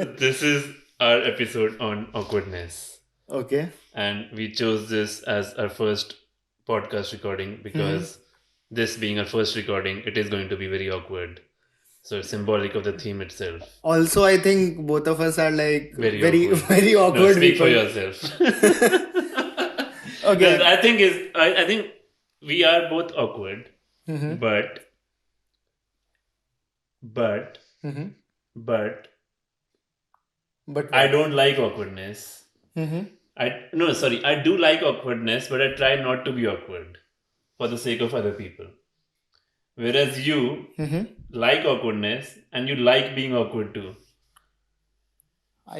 This is our episode on awkwardness. Okay. And we chose this as our first podcast recording Hmm. because this being our first recording, it is going to be very awkward. So it's symbolic of the theme itself. Also, I think both of us are like Very very, awkward. very No, awkward speak for people. yourself. No, Okay. I think we are both awkward, Hmm. but but Hmm. but But I what? don't like awkwardness. Hmm. I no, sorry, I do like awkwardness, but I try not to be awkward for the sake of other people. Whereas you Hmm. like awkwardness and you like being awkward too.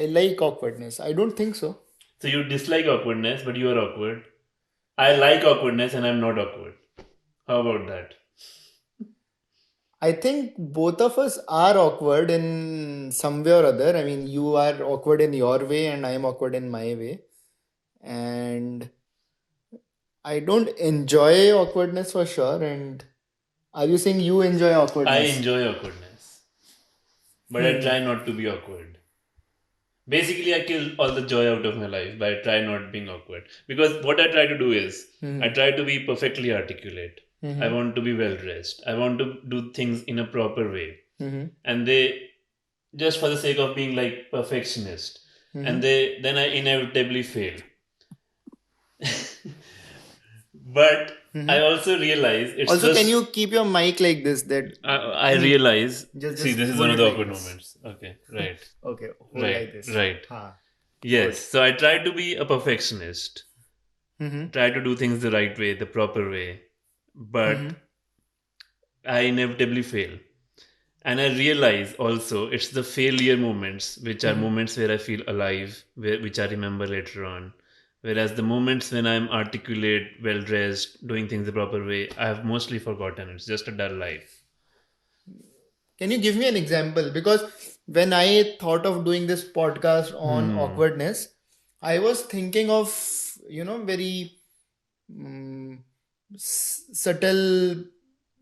I like awkwardness. I don't think so. So you dislike awkwardness, but you are awkward. I like awkwardness and I'm not awkward. How about that? I think both of us are awkward in some way or other. I mean, you are awkward in your way, and I am awkward in my way. And I don't enjoy awkwardness for sure. And are you saying you enjoy I awkwardness? enjoy awkwardness, but I Hmm. try not to be awkward. Basically, I kill all the joy out of my life by try not being awkward. Because what I try to do is, I Hmm. try to be perfectly articulate. I Hmm. want to be well dressed. I want to do things in a proper way. Hmm. And they, just for the sake of being like perfectionist, Hmm. and then I inevitably fail. But I Hmm. also realize it's Also, can just you keep your mic like this? That I realize. See, just this is one hold of it the like awkward this. moments. Okay, right, Okay, hold right, like this. right. Ha. Yes. Good. So I try to be a perfectionist. Hmm. Try to do things the right way, the proper way, but Hmm. I inevitably fail. And I realize also it's the failure moments which are Hmm. moments where I feel alive, which I remember later on. Whereas the moments when I'm articulate, well dressed, doing things the proper way, I have mostly forgotten. It's just a dull life. Can you give me an example? Because when I thought of doing this podcast on Hmm. awkwardness, I was thinking of, very mm, subtle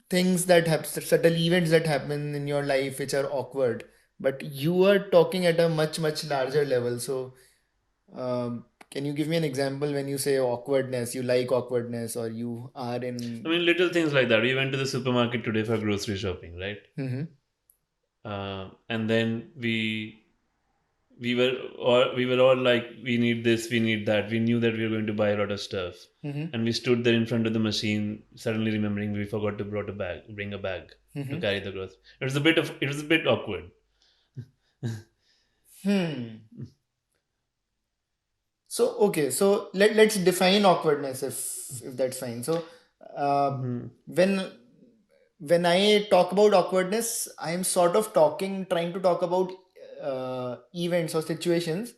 things that happen, subtle events that happen in your life which are awkward. But you are talking at a much, much larger level. So, can you give me an example when you say awkwardness, you like awkwardness, or you are I in. mean, little things like that. We went to the supermarket today for grocery shopping, right? Hmm. And then we were all like, we need this, we need that. We knew that we were going to buy a lot of stuff, Hmm. and we stood there in front of the machine, suddenly remembering we forgot to bring a bag to Hmm. carry the groceries. It was a bit awkward. Hmm. So okay, so let's define awkwardness if that's fine. So uh, Mhm. when when I talk about awkwardness, I am sort of trying to talk about events or situations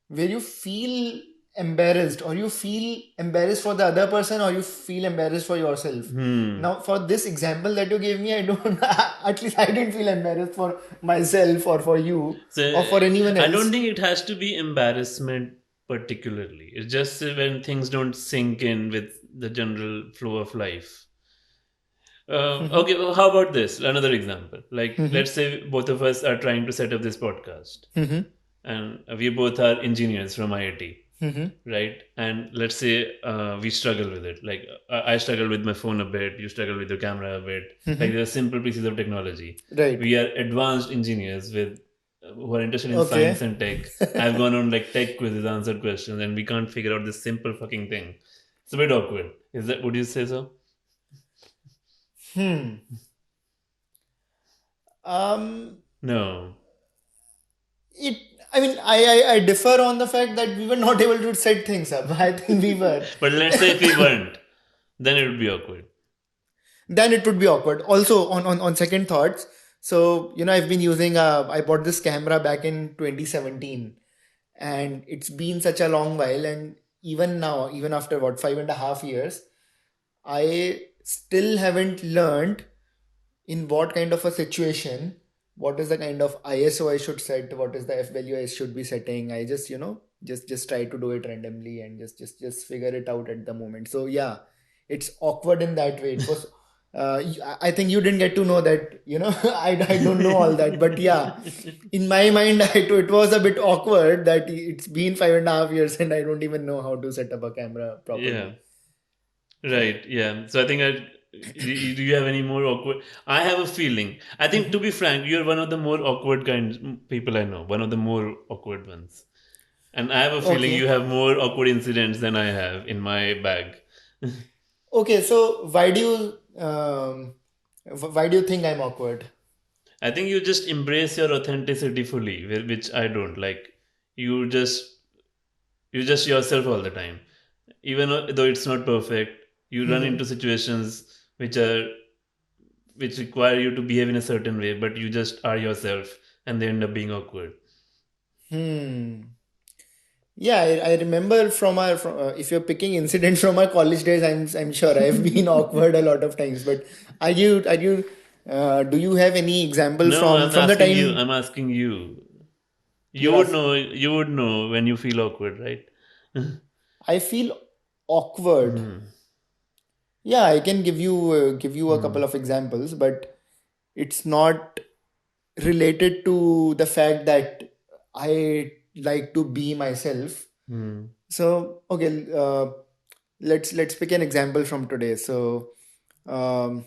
where you feel embarrassed, or you feel embarrassed for the other person, or you feel embarrassed for yourself. Hmm. Now, for this example that you gave me, I don't, at least I didn't feel embarrassed for myself or for you So or for anyone I don't else. think it has to be embarrassment particularly. It's just when things don't sink in with the general flow of life. Hmm. Okay, well, how about this? Another example. Like, Hmm. let's say both of us are trying to set up this podcast, Hmm. and we both are engineers from IIT, Hmm. right? And let's say we struggle with it. Like, I struggle with my phone a bit, you struggle with your camera a bit. Like, Hmm. they're simple pieces of technology. Right. We are advanced engineers with who are interested in science Okay. and tech. I've gone on like tech quizzes, answered questions, and we can't figure out this simple fucking thing. It's a bit awkward. Is that? Would you say so? Hmm. Um. No. It. I mean, I differ on the fact that we were not able to set things up. I think we were. But let's say if we weren't, then it would be awkward. Then it would be awkward. Also, on second thoughts, so I've been using. I bought this camera back in 2017, and it's been such a long while. And even now, even after what 5.5 years, I still haven't learned in what kind of a situation, what is the kind of ISO I should set, what is the F value I should be setting. I just just try to do it randomly and just figure it out at the moment. So yeah, it's awkward in that way. It was I think you didn't get to know that, I don't know all that. But yeah, in my mind, it was a bit awkward that it's been 5.5 years and I don't even know how to set up a camera Yeah. properly. Right. Yeah. So I think do you have any more awkward? I have a feeling. I think to be frank, you're one of the more awkward kinds people I know. One of the more awkward ones. And I have a feeling you Okay. have more awkward incidents than I have in my bag. Okay. So why do you think I'm awkward? I think you just embrace your authenticity fully, which I don't. Like you just you just yourself all the time. Even though it's not perfect, you run into situations which require you to behave in a certain way, but you just are yourself, and they end up being awkward. Hmm. Yeah, I remember if you're picking incidents from our college days, I'm sure I've been awkward a lot of times. But do you have any example No, from the time I'm asking you. You you're would ask, know. You would know when you feel awkward, right? I feel awkward? Hmm. Yeah, I can give you a Hmm. couple of examples, but it's not related to the fact that I like to be myself. Hmm. So okay, let's pick an example from today. So um,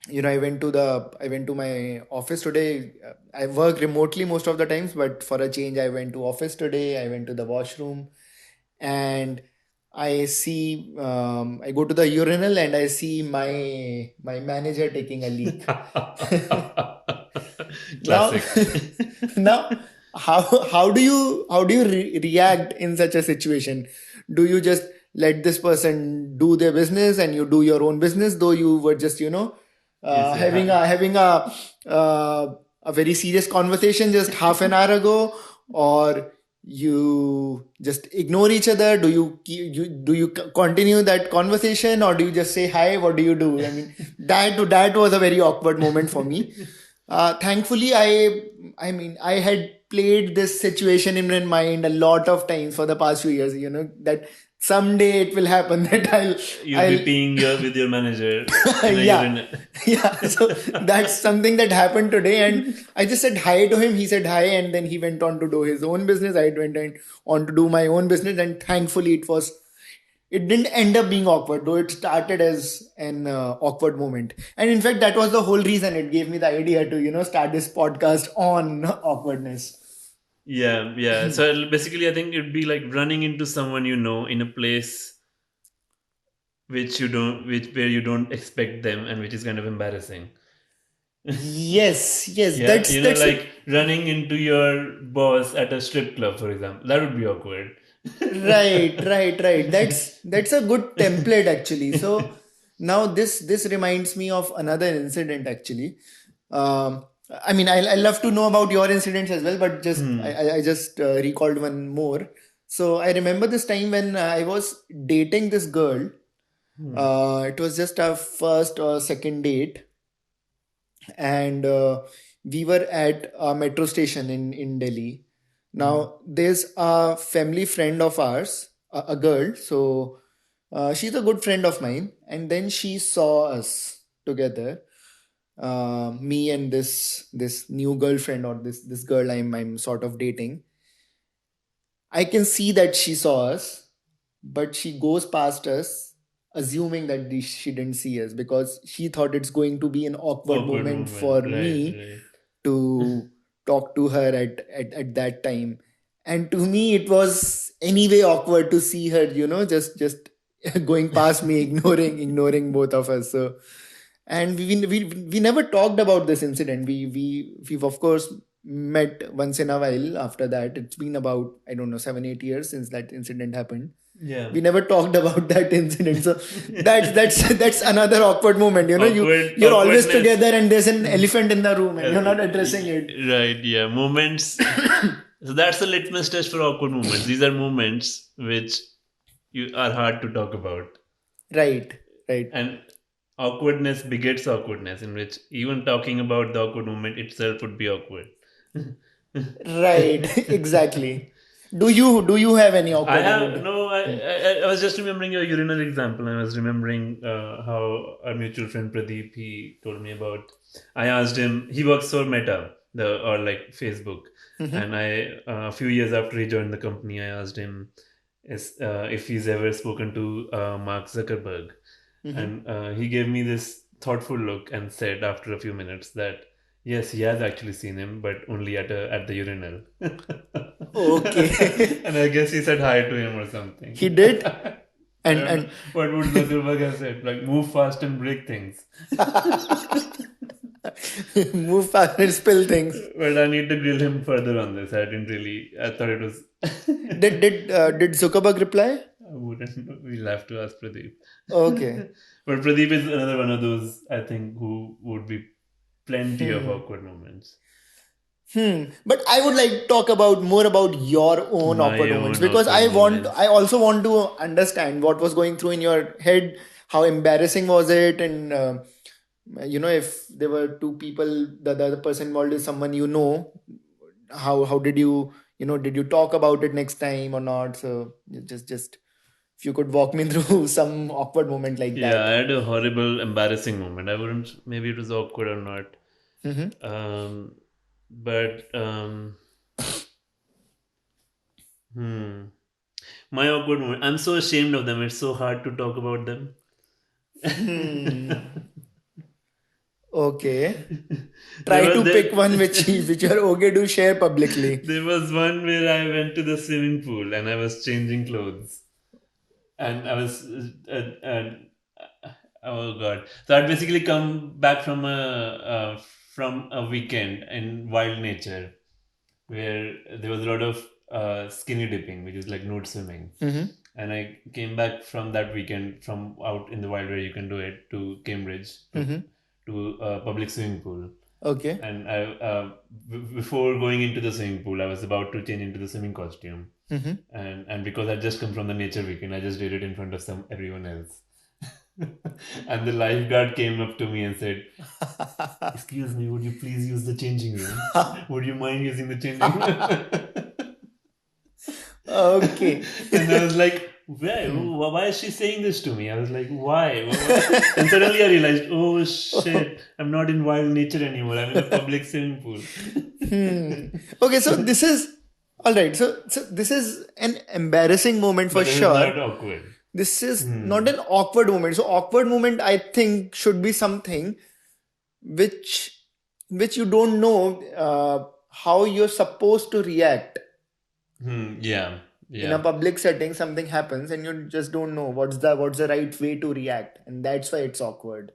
I went to my office today. I work remotely most of the times, but for a change, I went to office today. I went to the washroom, and I go to the urinal and I see my manager taking a leak. Now, Classic. now, how do you react in such a situation? Do you just let this person do their business and you do your own business, though you were just You say having a very serious conversation just half an hour ago, or you just ignore each other? Do you continue that conversation, or do you just say hi? What do you do? I mean, that was a very awkward moment for me. Thankfully, I mean, I had played this situation in my mind a lot of times for the past few years. That someday it will happen that you'll be I'll peeing with your manager in a yeah, urinal. yeah. So that's something that happened today, and I just said hi to him. He said hi, and then he went on to do his own business. I went on to do my own business, and thankfully, it didn't end up being awkward, though it started as an awkward moment. And in fact, that was the whole reason it gave me the idea to start this podcast on awkwardness. Yeah, yeah. So basically, I think it'd be like running into someone you know in a place where you don't expect them, and which is kind of embarrassing. Yes, yes, Yeah, that's like running into your boss at a strip club, for example. That would be awkward. right, right, right. That's a good template actually. So now this reminds me of another incident actually. Um, I mean, I love to know about your incidents as well, but just Hmm. I just recalled one more. So I remember this time when I was dating this girl. Hmm. It was just our first or second date, and we were at a metro station in Delhi. Hmm. Now, there's a family friend of ours, a girl. So she's a good friend of mine, and then she saw us together, me and this new girlfriend, or this girl I'm sort of dating. I can see that she saw us, but she goes past us, assuming that she didn't see us, because she thought it's going to be an awkward Awkward moment for moment. Right, me right. to talk to her at that time. And to me, it was anyway awkward to see her, just going past me, ignoring both of us. So, and we never talked about this incident. We've of course met once in a while after that. It's been about, I don't know, 7-8 years since that incident happened. Yeah. We never talked about that incident. So that's another awkward moment. You're always Awkwardness. together and there's an elephant in the room and you're not addressing it. Right, yeah. Moments. So that's the litmus test for awkward moments. These are moments which you are hard to talk about. Right, right, And awkwardness begets awkwardness, in which even talking about the awkward moment itself would be awkward. right. Exactly. Do you have any I awkward have moment? no. Hmm. I was just remembering your urinal example. I was remembering how our mutual friend Pradeep he told me about. I asked him. He works for Meta, the or like Facebook, Hmm. and a few years after he joined the company, I asked him if he's ever spoken to Mark Zuckerberg, Hmm. and he gave me this thoughtful look and said after a few minutes that yes, he has actually seen him, but only at the urinal. Okay. And I guess he said hi to him or something. He did, I and don't know and what would Zuckerberg have said, like move fast and break things. move fast and spill things. But I need to grill him further on this. I didn't really. I thought it was. Did Zuckerberg reply? I wouldn't. We'll have to ask Pradeep. Okay. But Pradeep is another one of those, I think, who would be plenty of Hmm. awkward moments. But I would like to talk about more about your own awkward My moments, own because awkward I moments. also want to understand what was going through in your head, how embarrassing was it, and if there were two people, the other person involved is someone you know, how did you, did you talk about it next time or not? So just if you could walk me through some awkward moment like Yeah, I that. had a horrible, embarrassing moment. I wouldn't. Maybe it was awkward or not. Hmm. Um, but hmm, my awkward moment. I'm so ashamed of them. It's so hard to talk about them. Hmm. Okay. there Try was to pick one which there, which you're okay to share publicly. there was one where I went to the swimming pool and I was changing clothes and I was oh god. So I'd basically come back from a weekend in wild nature where there was a lot of skinny dipping, which is like nude swimming. Hmm. And I came back from that weekend from out in the wild where you can do it to Cambridge Hmm. to a public swimming pool. Okay. And before going into the swimming pool, I was about to change into the swimming costume, Hmm. and because I just come from the nature weekend, I just did it in front of everyone else. And the lifeguard came up to me and said, "Excuse me, would you please use the changing room? Would you mind using the changing room?" Okay. And I was like, "Why? Hmm. Why is she saying this to me?" I was like, "Why? And suddenly I realized, oh shit, I'm not in wild nature anymore. I'm in a public swimming pool. Hmm. Okay, so this is all right. So this is an embarrassing moment for But this is sure. not awkward. This is not Hmm. an awkward moment. So awkward moment, I think, should be something which which you don't know how you're supposed to react. Hmm. Yeah. In a Yeah. public setting, something happens and you just don't know what's the right way to react, and that's why it's awkward.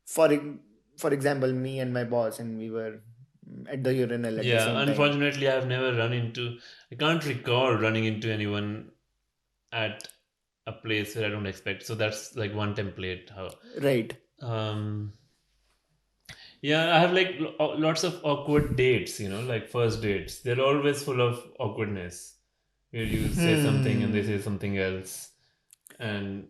For example, me and my boss, and we were at the urinal at the Yeah. same time. Unfortunately, I've never run into. I can't recall running into anyone at a place where I don't expect. So that's like one template. How Right. um yeah, I have like lots of awkward dates, like first dates. They're always full of awkwardness where you say something and they say Hmm. something else. And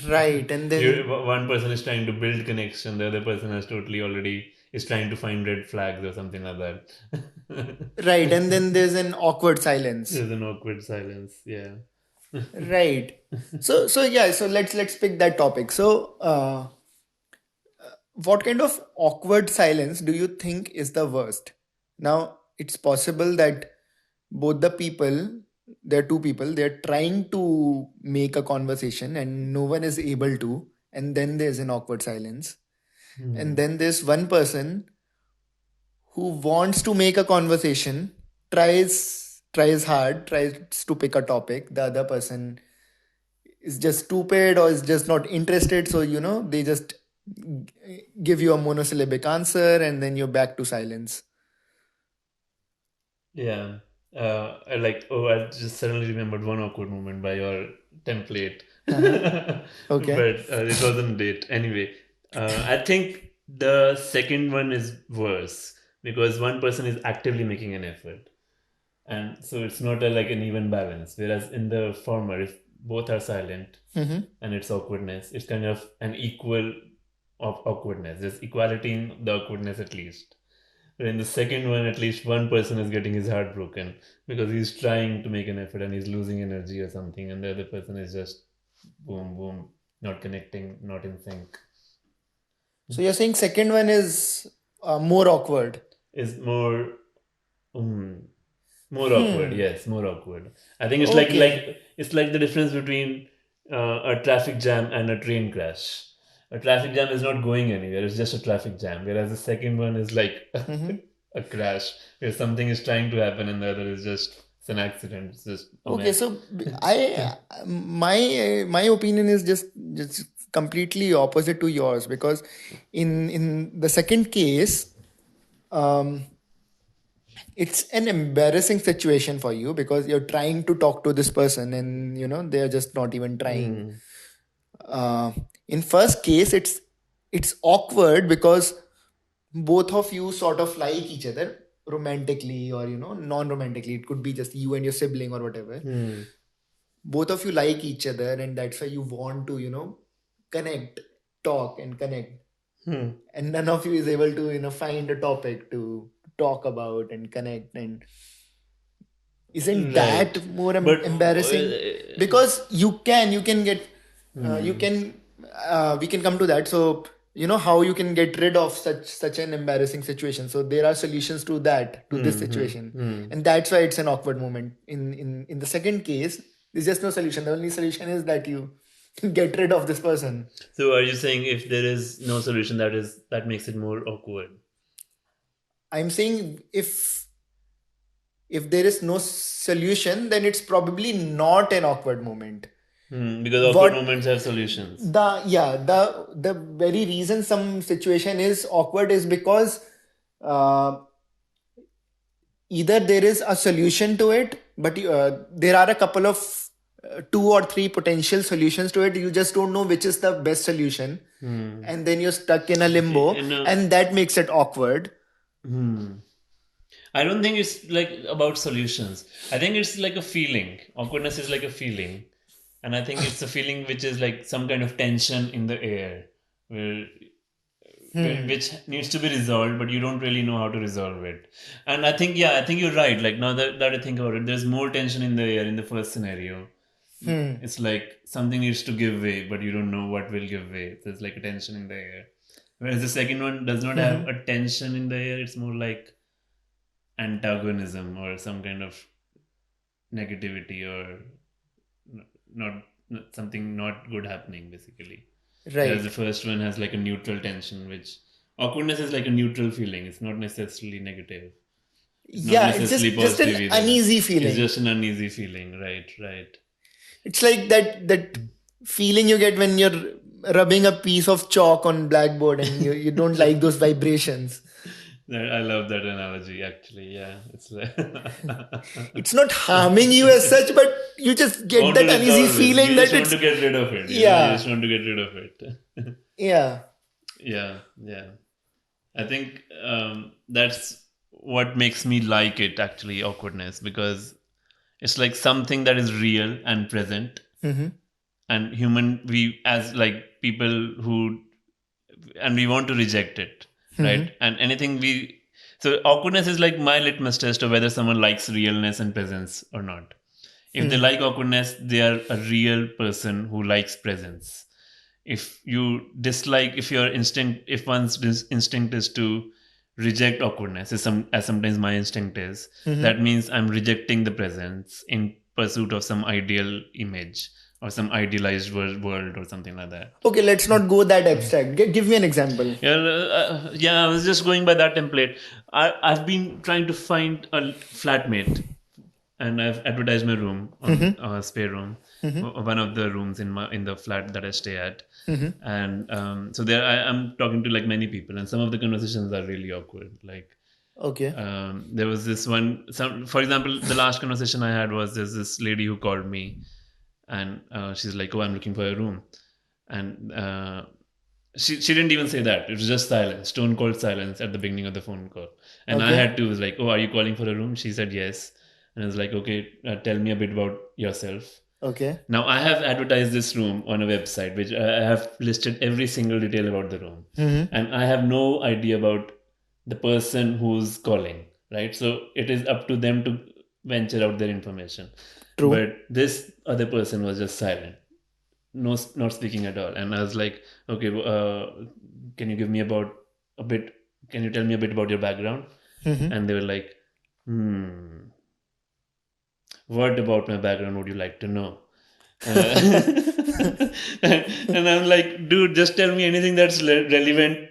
Right. And then one person is trying to build connection, the other person has totally already is trying to find red flags or something like that. right. And then there's an awkward silence. There's an awkward silence. Yeah. Right. So yeah, so let's pick that topic. So what kind of awkward silence do you think is the worst? Now, it's possible that both the people, there are two people, they're trying to make a conversation and no one is able to, and then there's an awkward silence. And Hmm. then there's one person who wants to make a conversation, tries hard, tries to pick a topic. The other person is just stupid or is just not interested. So, they just give you a monosyllabic answer and then you're back to silence. Yeah. I just suddenly remembered one awkward moment by your template. Uh-huh. Okay. But it wasn't it. Anyway, I think the second one is worse because one person is actively making an effort. And so it's not like an even balance. Whereas in the former, if both are silent Mm-hmm. and it's awkwardness, it's kind of an equal of awkwardness. There's equality in the awkwardness at least. In the second one, at least one person is getting his heart broken because he's trying to make an effort and he's losing energy or something, and the other person is just boom, boom, not connecting, not in sync. So you're saying second one is more awkward. Is more, um, more awkward. Hmm. Yes, more awkward. I think it's Okay. it's like the difference between a traffic jam and a train crash. A traffic jam is not going anywhere; it's just a traffic jam. Whereas the second one is like Mm-hmm. a crash where something is trying to happen and the other is just it's an accident. It's just a Okay. meh. So I my opinion is just completely opposite to yours, because in the second case, um, it's an embarrassing situation for you because you're trying to talk to this person and they're just not even trying. Hmm. uh, in first case, it's awkward because both of you sort of like each other romantically, or non-romantically. It could be just you and your sibling or whatever. Hmm. Both of you like each other, and that's why you want to connect, talk and connect, Hmm. and none of you is able to find a topic to talk about and connect. And isn't Right. that more But embarrassing? Because you can get you hmm. can we can come to that. So how you can get rid of such an embarrassing situation. So there are solutions to that, to this Hmm. Hmm. situation. Hmm. And that's why it's an awkward moment. In the second case, there's just no solution. The only solution is that you get rid of this person. So are you saying if there is no solution, that makes it more awkward? I'm saying if there is no solution, then it's probably not an awkward moment. Hmm. Because awkward What moments have solutions. the very reason some situation is awkward is because uh, either there is a solution to it, but there are a couple of two or three potential solutions to it. You just don't know which is the best solution, Hmm. and then you're stuck in a limbo, In a, and that makes it awkward. hmm. I don't think it's like about solutions. I think it's like a feeling. Awkwardness is like a feeling. And I think it's a feeling which is like some kind of tension in the air where Hmm. which needs to be resolved, but you don't really know how to resolve it. And I think, yeah, I think you're right. Like now that I think about it, there's more tension in the air in the first scenario. Hmm. It's like something needs to give way, but you don't know what will give way. There's like a tension in the air. Whereas the second one does not have Hmm. a tension in the air. It's more like antagonism or some kind of negativity or not, not something not good happening basically. Whereas the Right. first one has like a neutral tension, which awkwardness is like a neutral feeling. It's not necessarily negative. It's not Yeah, it's necessarily just an positive either. uneasy It's feeling. just an uneasy feeling. Right, right. It's like that feeling you get when you're rubbing a piece of chalk on blackboard and you don't like those vibrations. I love that analogy actually. Yeah, it's like It's not harming you as such, but you just get want to that uneasy resolve it. feeling You that just want it's to get rid of it. You yeah, just want to get rid of it. yeah. Yeah, yeah. I think that's what makes me like it actually, awkwardness, because it's like something that is real and present, Mm-hmm. and human, we as like people who, and we want to reject it, Mm-hmm. right? And anything we, so awkwardness is like my litmus test of whether someone likes realness and presence or not. If they Hmm. like awkwardness, they are a real person who likes presence. If you dislike, if your instinct, if one's instinct is to reject awkwardness, as sometimes my instinct is, Mm-hmm. that means I'm rejecting the presence in pursuit of some ideal image or some idealized world or something like that. Okay, let's not go that abstract. Give me an example. Yeah, yeah, I was just going by that template. I've been trying to find a flatmate, and I've advertised my room on Mm-hmm. a spare room, Mm-hmm. one of the rooms in the flat that I stay at. Mm-hmm. And so there, I'm talking to like many people, and some of the conversations are really awkward. Like Okay. there was this one, for example, the last conversation I had was there's this lady who called me, and she's like, "Oh, I'm looking for a room," and she didn't even say that. It was just silence, stone cold silence at the beginning of the phone call. And I Okay. had to was like, "Oh, are you calling for a room?" She said yes, and I was like, "Okay, tell me a bit about yourself." Okay. Now I have advertised this room on a website, which I have listed every single detail about the room, Mm-hmm. and I have no idea about the person who's calling, right? So it is up to them to venture out their information. True. But this other person was just silent, no, not speaking at all. And I was like, okay, can you give me about a bit? Can you tell me a bit about your background? Mm-hmm. And they were like, what about my background would you like to know? And I'm like, dude, just tell me anything that's relevant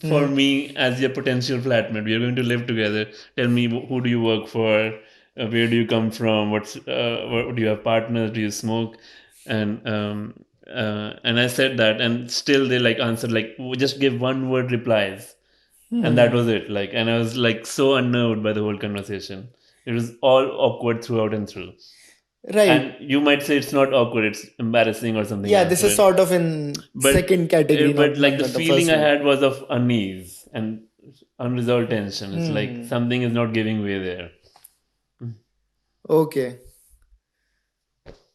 for Mm-hmm. me as your potential flatmate. We are going to live together. Tell me who do you work for? Where do you come from? What do you have partners? Do you smoke? And I said that, and still they like answered like just give one word replies, and that was Hmm. it. Like, and I was like so unnerved by the whole conversation. It was all awkward throughout and through. Right. And you might say it's not awkward; it's embarrassing or something Yeah, else. this is sort of in But second category, but like the not the feeling first I one. had was of unease and unresolved tension. It's like Hmm. something is not giving way there. Okay.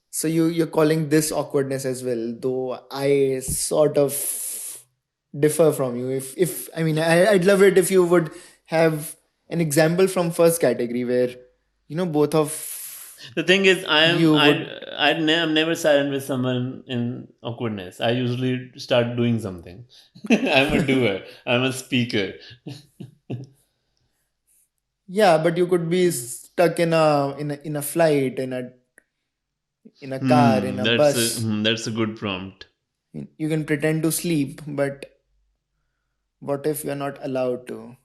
So you're calling this awkwardness as well, though I sort of differ from you. If I mean I'd love it if you would have an example from first category where both of The thing is, you would. I'm never silent with someone in awkwardness. I usually start doing something. I'm a doer. I'm a speaker. Yeah, but you could be stuck in a flight, in a car, in a bus. That's a good prompt. You can pretend to sleep, but what if you're not allowed to?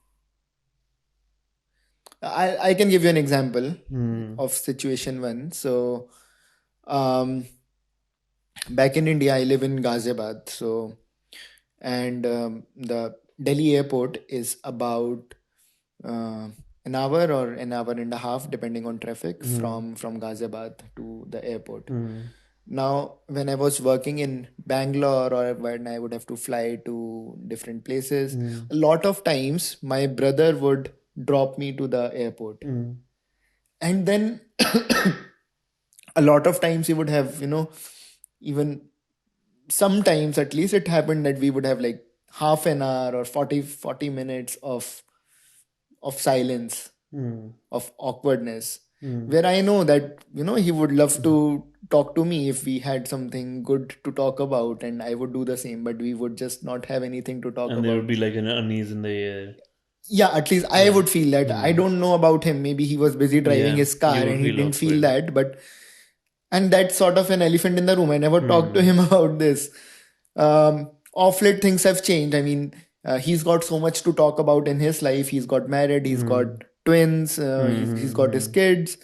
I can give you an example Hmm. of situation one. So um, back in India, I live in Ghaziabad. So and the Delhi airport is about uh, an hour or an hour and a half, depending on traffic, Hmm. from Ghaziabad to the airport. Hmm. Now, when I was working in Bangalore or when I would have to fly to different places, Hmm. a lot of times my brother would drop me to the airport. Hmm. And then a lot of times he would have, even sometimes at least it happened that we would have like half an hour or 40 minutes of silence, Hmm. of awkwardness, Hmm. where I know that he would love to talk to me if we had something good to talk about, and I would do the same, but we would just not have anything to talk And there would about. be like an unease in the air. Yeah, at least I Yeah. would feel that. I Hmm. don't know about him, maybe he was busy driving Yeah. his car You and would he feel didn't feel awkward. that. But and that's sort of an elephant in the room. I never talked to Hmm. him about this. Off late things have changed. I mean, he's got so much to talk about in his life. He's got married, he's got Hmm. twins, Hmm. he's Hmm. got his Hmm. kids.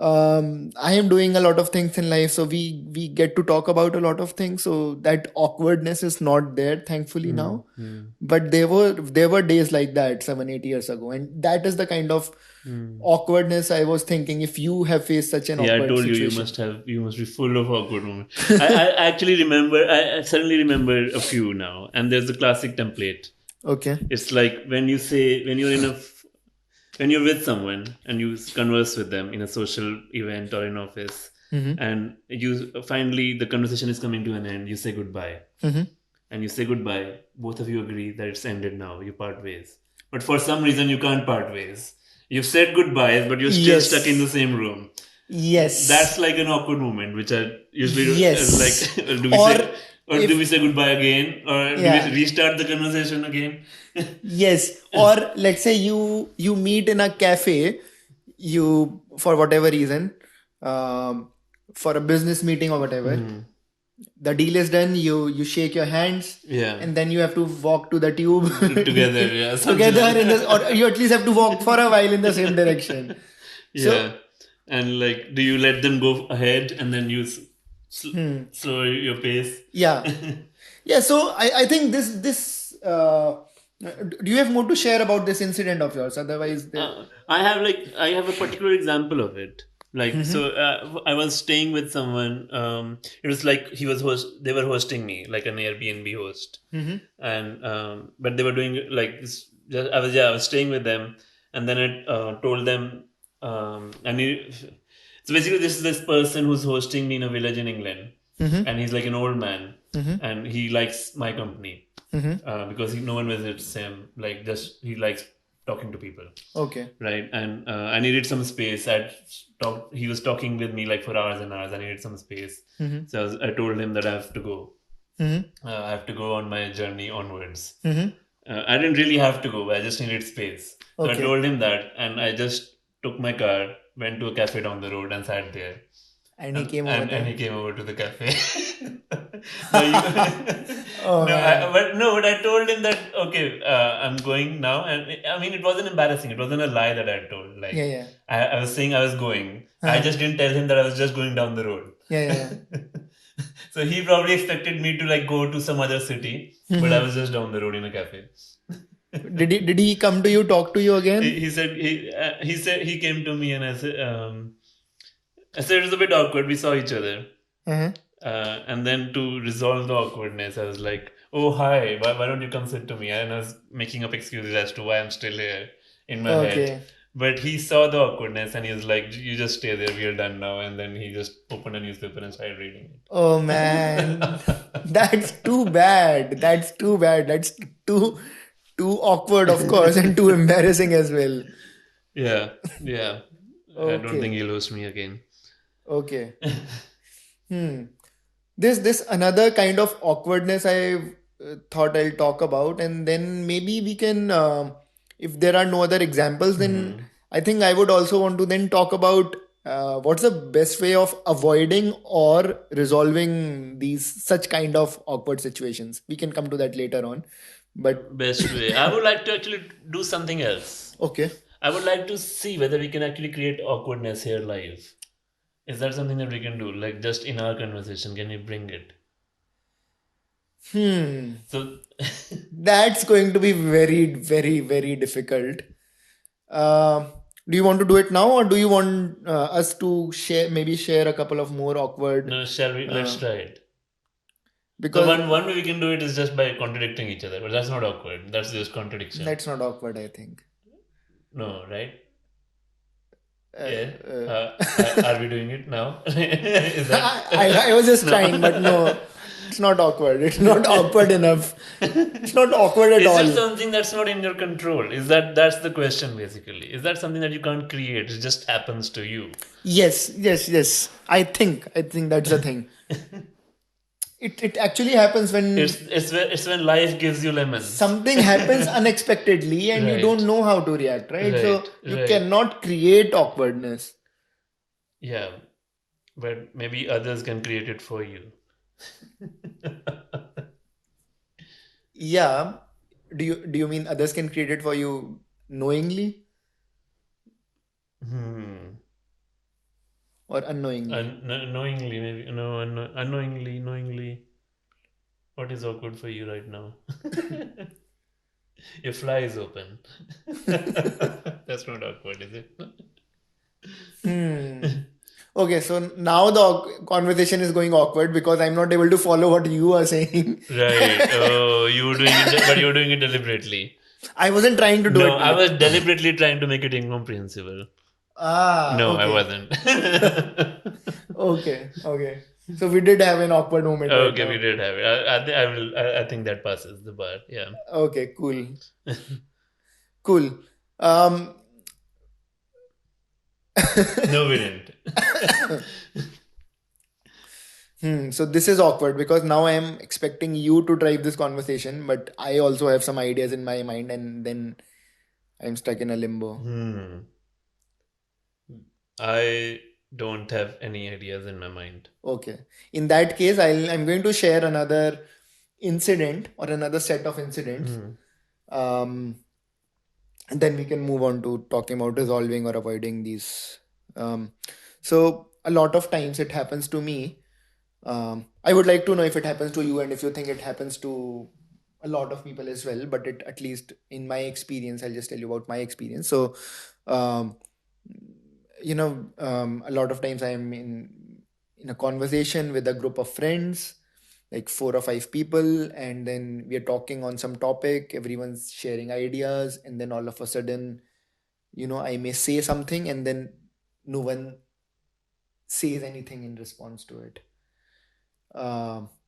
I am doing a lot of things in life, so we get to talk about a lot of things. So that awkwardness is not there, thankfully Hmm. now. Hmm. But there were days like that 7 8 years ago, and that is the kind of Hmm. awkwardness I was thinking. If you have faced such an Yeah, I awkward told you situation. you must be full of awkward moments. I actually remember I suddenly remember a few now, and there's the classic template. Okay. It's like when you say when you're with someone and you converse with them in a social event or in office, Mm-hmm. and you finally the conversation is coming to an end, you say goodbye. Mm-hmm. And you say goodbye, both of you agree that it's ended now, you part ways. But for some reason, you can't part ways. You've said goodbyes, but you're still stuck in the Yes. same room. Yes. That's like an awkward moment, which I usually like. Yes. Do we Or say, or do we if say goodbye again, or do we yeah. restart the conversation again? Yes. Or let's say you meet in a cafe, you for whatever reason, um, for a business meeting or whatever. Hmm. The deal is done. You shake your hands, Yeah, and then you have to walk to the tube together. Yeah, something together like or you at least have to walk for a while in the same direction. So yeah, and like, do you let them go ahead and then you slow your pace? yeah. Yeah, so I think this do you have more to share about this incident of yours? Otherwise, I have a particular example of it. Like so, I was staying with someone. It was like they were hosting me like an Airbnb host, and but they were doing like this. I was staying with them, and then I told them, so basically this is this person who's hosting me in a village in England, and he's like an old man, and he likes my company because no one visits him. Like just he likes talking to people, Okay. right? And I needed some space. He was talking with me like for hours and hours. I needed some space, Mm-hmm. so I told him that I have to go. Mm-hmm. I have to go on my journey onwards. Mm-hmm. I didn't really have to go. I just needed space. So I Okay. told him that, and I just took my car, went to a cafe down the road, and sat there. And he And came over and there. he came over to the cafe. No, you, Oh no, man. but I told him that okay, I'm going now, and I mean it wasn't embarrassing. It wasn't a lie that I told. Yeah, Like yeah. I was saying I was going. I Uh-huh. just didn't tell him that I was just going down the road. Yeah, yeah, So he probably expected me to like go to some other city, yeah. but I Mm-hmm. was just down the road in a cafe. Did he come to you, talk to you again? He said he said he came to me and I said it was a bit awkward. We saw each other, Uh-huh. and then to resolve the awkwardness, I was like, "Oh hi, why don't you come sit to me?" And I was making up excuses as to why I'm still here in my head. Okay. But he saw the awkwardness and he was like, "You just stay there. We are done now." And then he just opened a newspaper and started reading Oh man. That's too bad. That's too bad. That's too awkward, of course, and too it. embarrassing as well. Yeah, yeah. I don't think Okay. he'll host me again. Okay. Hmm. This another kind of awkwardness I thought I'll talk about, and then maybe we can, if there are no other examples, then Hmm. I think I would also want to then talk about what's the best way of avoiding or resolving these such kind of awkward situations. We can come to that later on, but Best way. I would like to actually do something else. okay. I would like to see whether we can actually create awkwardness here live. Is that something that we can do? Like just in our conversation, can we bring it? Hmm. So, That's going to be very, very, very difficult. Uh, do you want to do it now, or do you want us to share a couple of more awkward? no, shall we? Let's Uh, try it. So because one way we can do it is just by contradicting each other, but that's not awkward. That's just contradiction. that's not awkward, I think. No, right? Yeah. Uh, Are we doing it now? Is I was that just no? trying, but no, it's not awkward. It's not awkward enough. It's not awkward at Is it all. something that's not in your control? That's the question basically? Is that something that you can't create? It just happens to you. Yes, yes, yes. I think that's the thing. It actually happens when It's when life gives you lemons. something happens unexpectedly and you Right. don't know how to react, right? So Right. you Right. cannot create awkwardness. Yeah. But maybe others can create it for you. Yeah. Do you mean others can create it for you knowingly Hmm. or unknowingly? Knowingly, maybe. No, knowingly. What is awkward for you right now? Your fly is open. That's not awkward, is it? Hmm. Okay, so now the conversation is going awkward because I'm not able to follow what you are saying. Right. Oh, you were doing it, but you were doing it deliberately. I wasn't trying to do No, it. I was deliberately trying to make it incomprehensible. Ah, No, I okay. wasn't. Okay, okay. So we did have an awkward moment right Okay, we now. did have it. I will. I think that passes the bar. Yeah. Okay, cool. Cool. Um, No, we didn't. so this is awkward because now I am expecting you to drive this conversation, but I also have some ideas in my mind, and then I'm stuck in a limbo. Hmm. I don't have any ideas in my mind. Okay. In that case, I'm going to share another incident or another set of incidents. Hmm. Um, and then we can move on to talking about resolving or avoiding these. Um, so a lot of times it happens to me. I would like to know if it happens to you and if you think it happens to a lot of people as well. But it, at least in my experience, I'll just tell you about my experience. So, um, a lot of times I'm in a conversation with a group of friends, like 4 or 5 people, and then we are talking on some topic. Everyone's sharing ideas, and then all of a sudden, I may say something, and then no one says anything in response to it.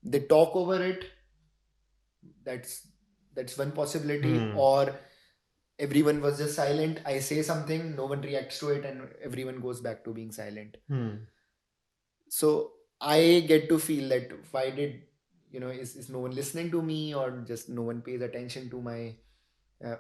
They talk over it. That's that's one possibility. Hmm. Or everyone was just silent. I say something, no one reacts to it, and everyone goes back to being silent. Hmm. So I get to feel that why did, is no one listening to me, or just no one pays attention to my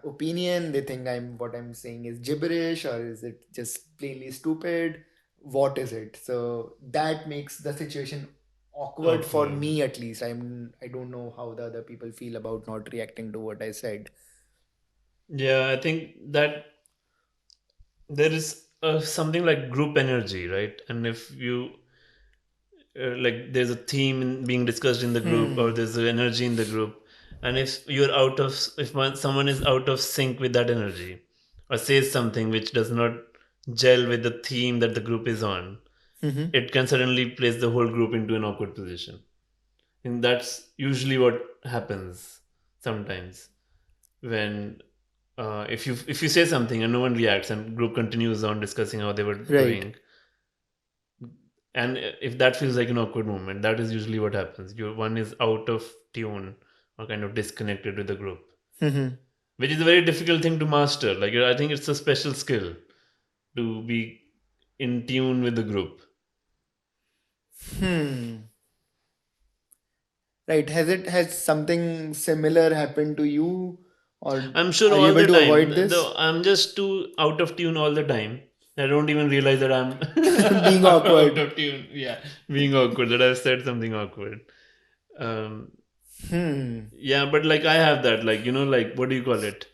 opinion? They think what I'm saying is gibberish, or is it just plainly stupid? What is it? So that makes the situation awkward for Awkward. me, at least. I don't know how the other people feel about not reacting to what I said. Yeah, I think that there is something like group energy, right? And if you like, there's a theme being discussed in the group, or Hmm. there's an energy in the group, and if someone is out of sync with that energy, or says something which does not gel with the theme that the group is on, Mm-hmm. it can suddenly place the whole group into an awkward position. And that's usually what happens sometimes when if you say something and no one reacts and group continues on discussing how they were Right. doing, and if that feels like an awkward moment, that is usually what happens. One is out of tune or kind of disconnected with the group, Mm-hmm. which is a very difficult thing to master. Like, I think it's a special skill to be in tune with the group. Hmm. Right. Has something similar happened to you, or I'm sure are you all able the to avoid time, this? though I'm just too out of tune all the time. I don't even realize that I'm Being out awkward. of tune. Yeah, being awkward, that I've said something awkward. Um, Hmm. yeah, but like I have that, like, like, what do you call it?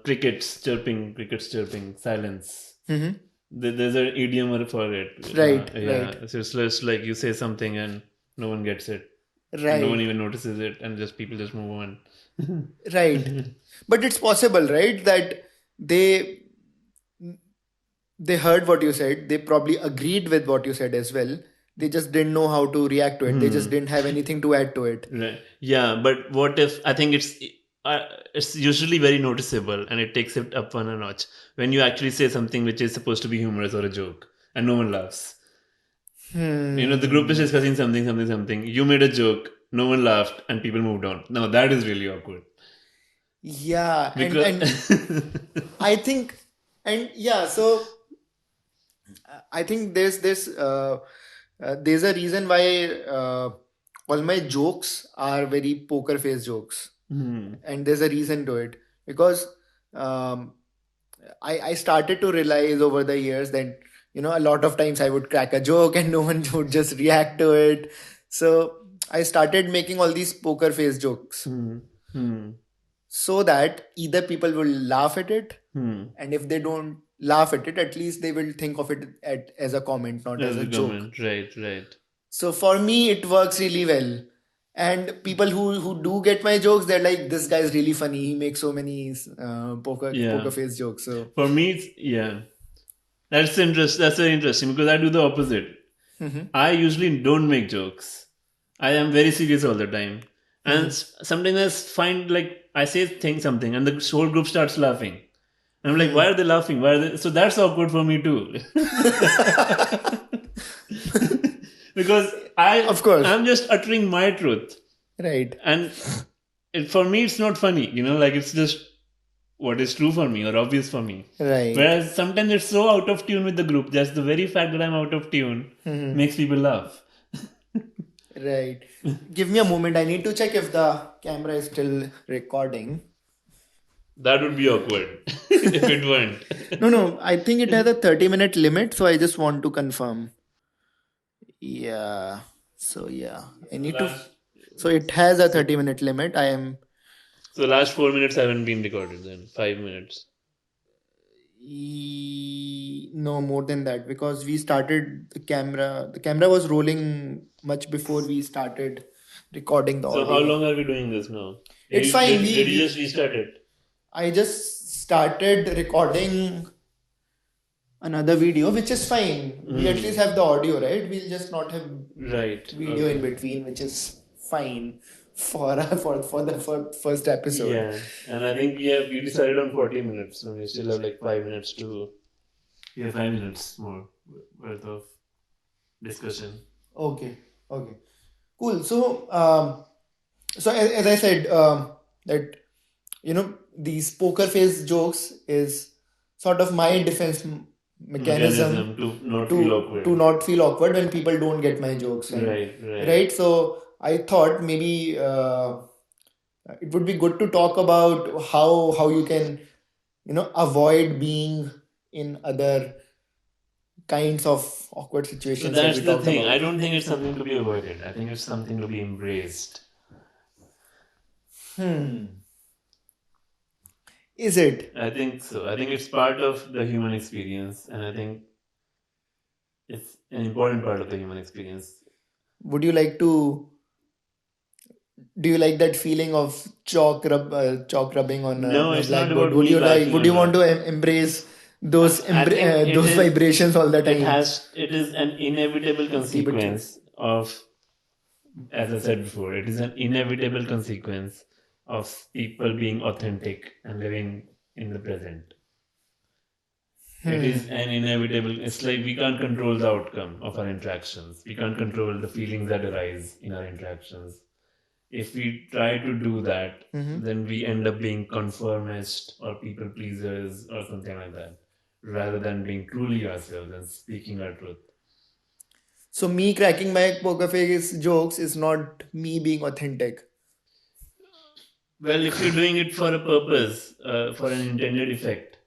Crickets chirping, silence. Mm-hmm. There's an idiom for it. Right. Right. Yeah, so it's just like you say something and no one gets it, and no one Right. even notices it, and just people just move on. Right. But it's possible, right? That they they heard what you said. They probably agreed with what you said as well. They just didn't know how to react to it. They just Hmm. didn't have anything to add to it. Right. Yeah, but what if, I think it's usually very noticeable, and it takes it up one a notch when you actually say something which is supposed to be humorous or a joke and no one laughs. The group is Hmm. discussing something, something, something. You made a joke, no one laughed, and people moved on. Now that is really awkward Yeah, and because I think, and yeah, so I think there's a reason why all my jokes are very poker face jokes, Hmm. and there's a reason to it because um, I started to realize over the years that a lot of times I would crack a joke and no one would just react to it. So I started making all these poker face jokes Hmm. Hmm. so that either people will laugh at it, Hmm. and if they don't laugh at it, at least they will think of it as a comment, not as As a a joke. comment, right, right. So for me it works really well, and people who do get my jokes, they're like, this guy is really funny, he makes so many poker Yeah. face jokes. So For me, yeah, That's very interesting because I do the opposite. mhm. I usually don't make jokes. I am very serious all the time. And Mhm. sometimes I find, like, I say something and the whole group starts laughing. And I'm like, why Mhm. are they laughing? Why are they? So that's awkward for me too. Because Of course. I'm just uttering my truth. Right. And for me, it's not funny, like it's just what is true for me or obvious for me. Right. Whereas sometimes it's so out of tune with the group, just the very fact that I'm out of tune Mhm. makes people laugh. Right. Give me a moment, I need to check if the camera is still recording. That would be awkward if it weren't. No, I think it has a 30-minute limit, so I just want to confirm. Yeah. So yeah, I So need to. last, So it has a so, 30-minute limit. I am so last 4 minutes haven't been recorded. Then 5 minutes. no more than that because we started the camera. The camera was rolling much before we started recording the So how audio. long are we doing this now? Did It's you, fine. did, did you just restart it? I just started recording another video, which is fine. We at least Hmm. have the audio, right? We'll just not have Right. video in Okay. between, which is fine for the first episode. Yeah. And I think we decided on 40 minutes, so we still have like 5 minutes to. We have 5 minutes more worth of discussion. Okay, okay, cool. So as I said, that you know these poker face jokes is sort of my defense mechanism Mechanism to not feel to awkward. not feel awkward when people don't get my jokes, Right, right. right? So I thought maybe it would be good to talk about how you can avoid being in other kinds of awkward So situations that that's we the talked thing. I about. don't think it's something to be avoided. I think it's something to be embraced. Is it? I think so. I think it's part of the human experience, and I think it's an important part of the human experience. Would you like to? Do you like that feeling of chalk rubbing No, on a it's not blackboard? about me liking Would or you want not. to embrace those I think it those is. vibrations all the It time? has. It is an inevitable Keep it chill. consequence of, as I said before, it is an inevitable consequence of people being authentic and living in the present. It is an inevitable. It's like we can't control the outcome of our interactions. We can't control the feelings that arise in our interactions. If we try to do that, then we end up being conformist or people pleasers or something like that, rather than being truly ourselves and speaking our truth. So me cracking my poker face jokes is not me being authentic. Well, if you're doing it for a purpose, for an intended effect,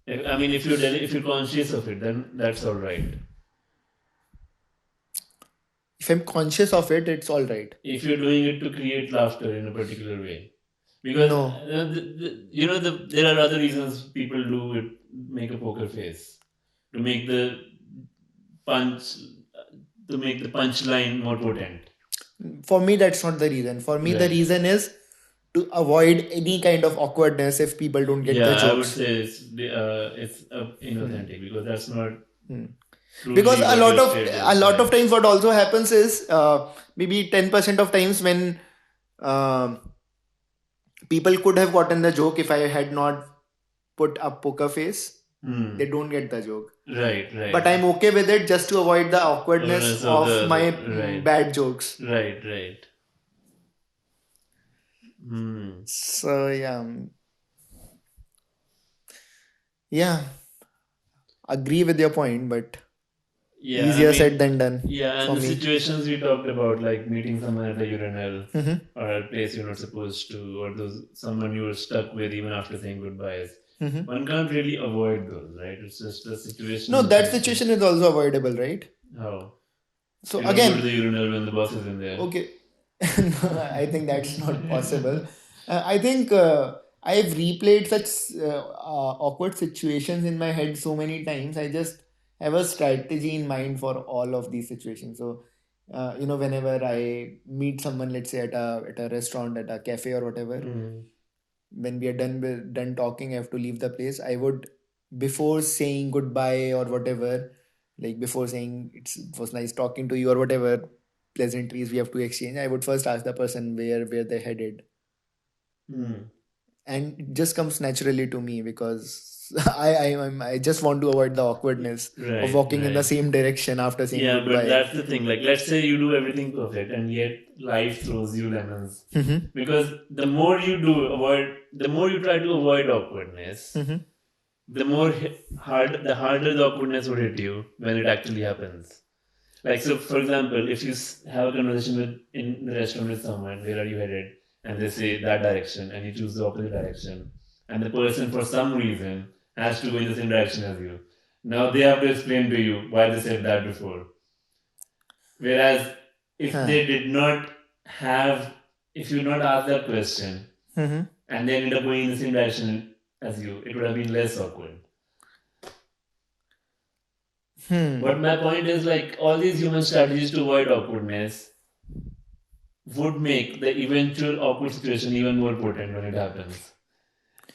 I mean, if you're conscious of it, then that's all right. If I'm conscious of it, it's all right. If you're doing it to create laughter in a particular way, because No. there are other reasons people do it, make a poker face to make the punch to make the punchline more potent. For me, that's not the reason. For me, the Right. reason is to avoid any kind of awkwardness if people don't get the Yeah, I would jokes. say it's inauthentic because that's not Because truly what your state a is. lot of Right. times what also happens is maybe 10% of times when um people could have gotten the joke if I had not put a poker face. They don't get the joke. Right, right. But I'm okay with it just to avoid the awkwardness Awareness of of my right, bad jokes. right, right. Hmm. So yeah, agree with your point, but Yeah, I easier mean, said than done yeah, and for the me. situations we talked about, like meeting someone at a urinal Mhm. or a place you're not supposed to, or those someone you were stuck with even after saying goodbyes. Mhm. One can't really avoid those, right? It's just a No, situational that thing. situation is also avoidable, right? How? So You don't go to again, the urinal when the boss is in there. okay, no, I think that's not possible. I think I've replayed such awkward situations in my head so many times. I just have a strategy in mind for all of these situations. So, whenever I meet someone, let's say at a restaurant, at a cafe, or whatever, when we are done talking, I have to leave the place. I would, before saying goodbye or whatever, like before saying it was nice talking to you or whatever pleasantries we have to exchange, I would first ask the person where they're headed, and it just comes naturally to me because I just want to avoid the awkwardness of Right, walking in the right. same direction after saying Yeah, but goodbye. that's the thing. Like, let's say you do everything perfect, and yet life throws you lemons. Mhm. Because the more you try to avoid awkwardness, Mhm. the harder the awkwardness would hit you when it actually happens. Like, so for example, if you have a conversation with in the restaurant with someone, where are you headed? And they say that direction, and you choose the opposite direction, and the person for some reason has to go in the same direction as you. Now they have to explain to you why they said that before. Whereas if Huh. they did not have, if you not asked that question, Mhm. and they ended up going in the same direction as you, it would have been less awkward. But my point is, like, all these human strategies to avoid awkwardness would make the eventual awkward situation even more potent when it happens.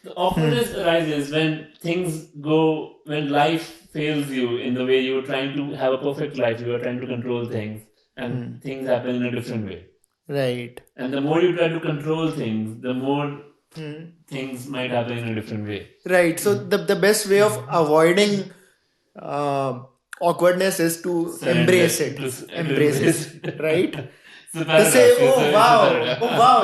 The awkwardness arises when life fails you in the way you were trying to have a perfect life, you were trying to control things, and things happen in a different way. Right. And the more you try to control things, the more Hmm. things might happen in a different way. Right. So the best way of avoiding uh, awkwardness is to Surrender embrace it. to Embrace embrace. it. Right. So To say, paradox. oh It's a wow, oh paradox. wow,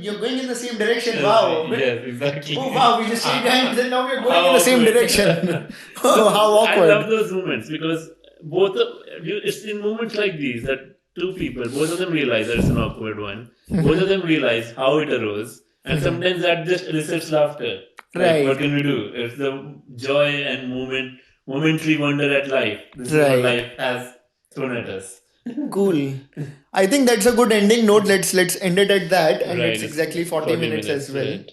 you're going in the same direction. Wow. Yes, exactly. Oh wow, we just shake hands and now we're going How in the same awkward. direction. So Oh, how I love awkward. those moments because it's in moments like these that two people, both of them realize that it's an awkward one. Both of them realize how it arose, and sometimes that just elicits laughter. Like, what Right, can we do? It's the joy and momentary wonder at life. This is what right. life has thrown at us. Cool. I think that's a good ending note. Let's end it at that, and Right, it's it's exactly 40 40 minutes as minutes, well. right?